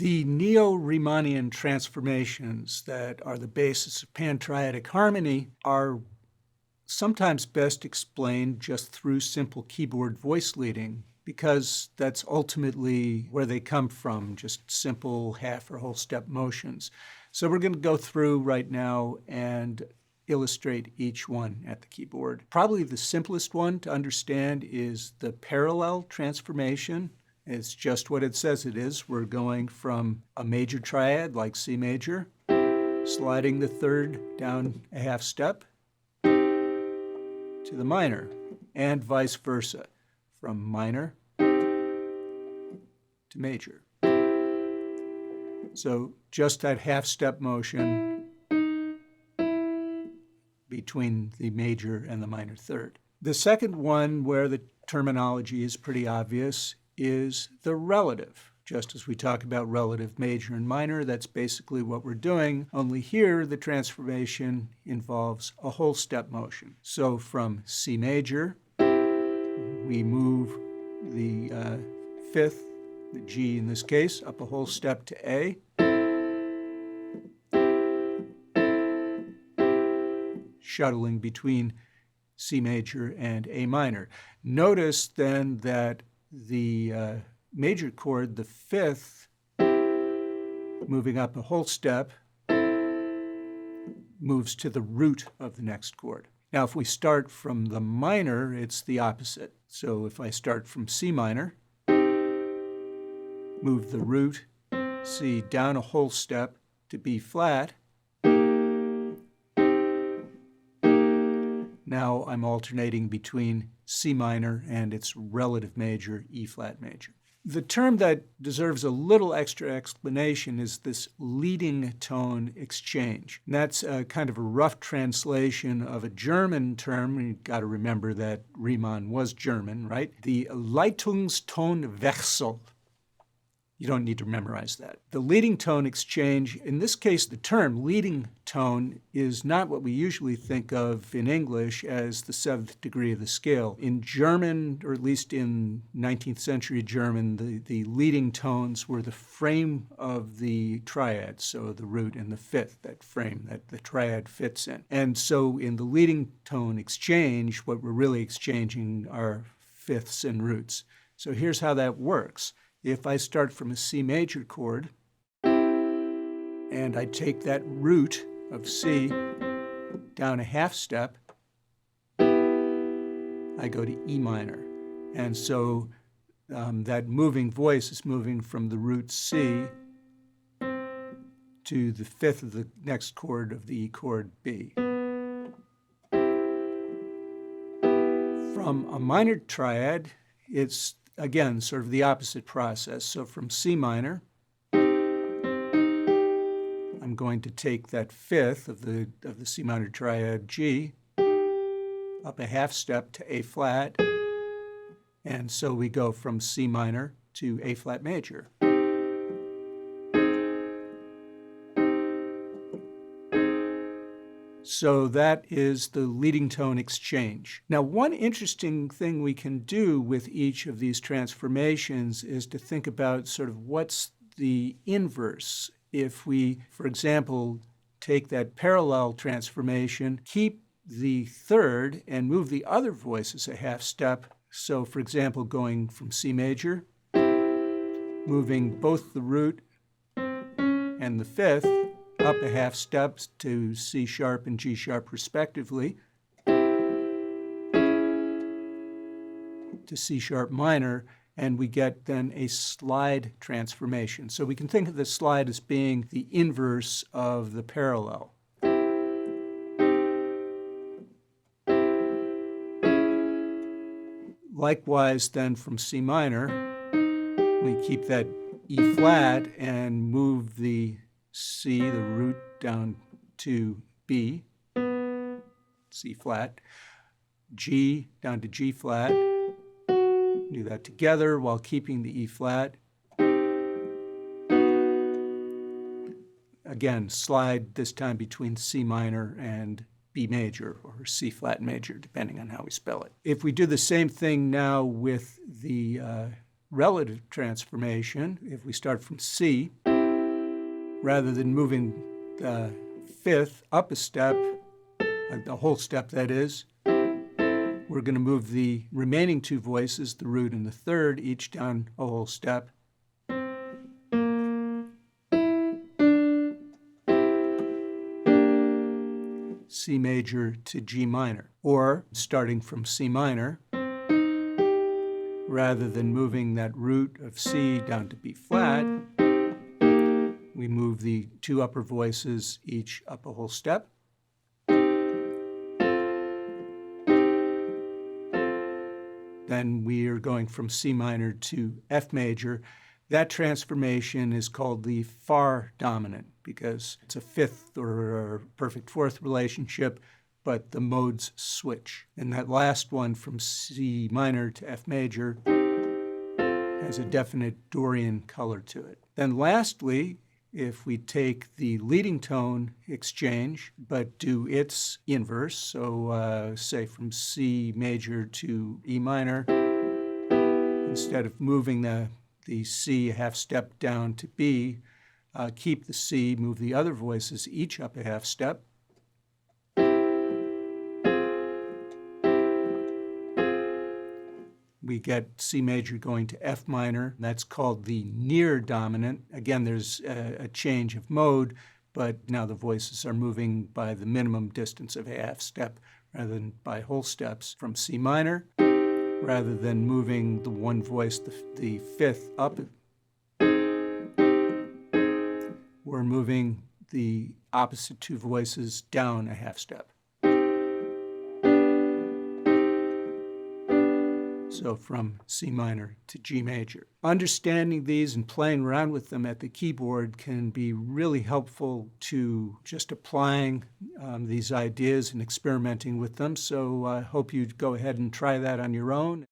The Neo-Riemannian transformations that are the basis of Pan-Triadic harmony are sometimes best explained just through simple keyboard voice leading, because that's ultimately where they come from, just simple half or whole step motions. So we're going to go through right now and illustrate each one at the keyboard. Probably the simplest one to understand is the parallel transformation. It's just what it says it is. We're going from a major triad like C major, sliding the third down a half step to the minor, and vice versa, from minor to major. So just that half step motion between the major and the minor third. The second one, where the terminology is pretty obvious, is the relative. Just as we talk about relative major and minor, that's basically what we're doing, only here the transformation involves a whole step motion. So from C major, we move the fifth, the G in this case, up a whole step to A. Shuttling between C major and A minor. Notice then that the major chord, the fifth, moving up a whole step, moves to the root of the next chord. Now, if we start from the minor, it's the opposite. So if I start from C minor, move the root, C, down a whole step to B flat, now I'm alternating between C minor and its relative major, E flat major. The term that deserves a little extra explanation is this leading tone exchange. And that's kind of a rough translation of a German term. You've got to remember that Riemann was German, right? The Leitungstonwechsel. You don't need to memorize that. The leading tone exchange, in this case, the term leading tone is not what we usually think of in English as the seventh degree of the scale. In German, or at least in 19th century German, the leading tones were the frame of the triad, so the root and the fifth, that frame that the triad fits in. And so in the leading tone exchange, what we're really exchanging are fifths and roots. So here's how that works. If I start from a C major chord and I take that root of C down a half step, I go to E minor. And so that moving voice is moving from the root C to the fifth of the next chord of the E chord B. From a minor triad, it's again, sort of the opposite process. So from C minor, I'm going to take that fifth of the C minor triad G up a half step to A flat, and so we go from C minor to A flat major. So that is the leading tone exchange. Now, one interesting thing we can do with each of these transformations is to think about sort of what's the inverse. If we, for example, take that parallel transformation, keep the third and move the other voices a half step. So, for example, going from C major, moving both the root and the fifth up a half step to C sharp and G sharp respectively, to C sharp minor, and we get then a slide transformation. So we can think of the slide as being the inverse of the parallel. Likewise, then from C minor, we keep that E flat and move the C, the root, down to B, C flat, G down to G flat. Do that together while keeping the E flat. Again, slide this time between C minor and B major or C flat major, depending on how we spell it. If we do the same thing now with the relative transformation, if we start from C, Rather than moving the fifth up a step, the whole step that is, we're going to move the remaining two voices, the root and the third, each down a whole step. C major to G minor, or starting from C minor, rather than moving that root of C down to B flat, we move the two upper voices each up a whole step. Then we are going from C minor to F major. That transformation is called the far dominant because it's a fifth or a perfect fourth relationship, but the modes switch. And that last one from C minor to F major has a definite Dorian color to it. Then lastly, if we take the leading tone exchange, but do its inverse, so say from C major to E minor, instead of moving the C a half step down to B, keep the C, move the other voices each up a half step. We get C major going to F minor. That's called the near dominant. Again, there's a change of mode, but now the voices are moving by the minimum distance of a half step rather than by whole steps from C minor. Rather than moving the one voice, the fifth up, we're moving the opposite two voices down a half step. So from C minor to G major. Understanding these and playing around with them at the keyboard can be really helpful to just applying these ideas and experimenting with them. So I hope you go ahead and try that on your own.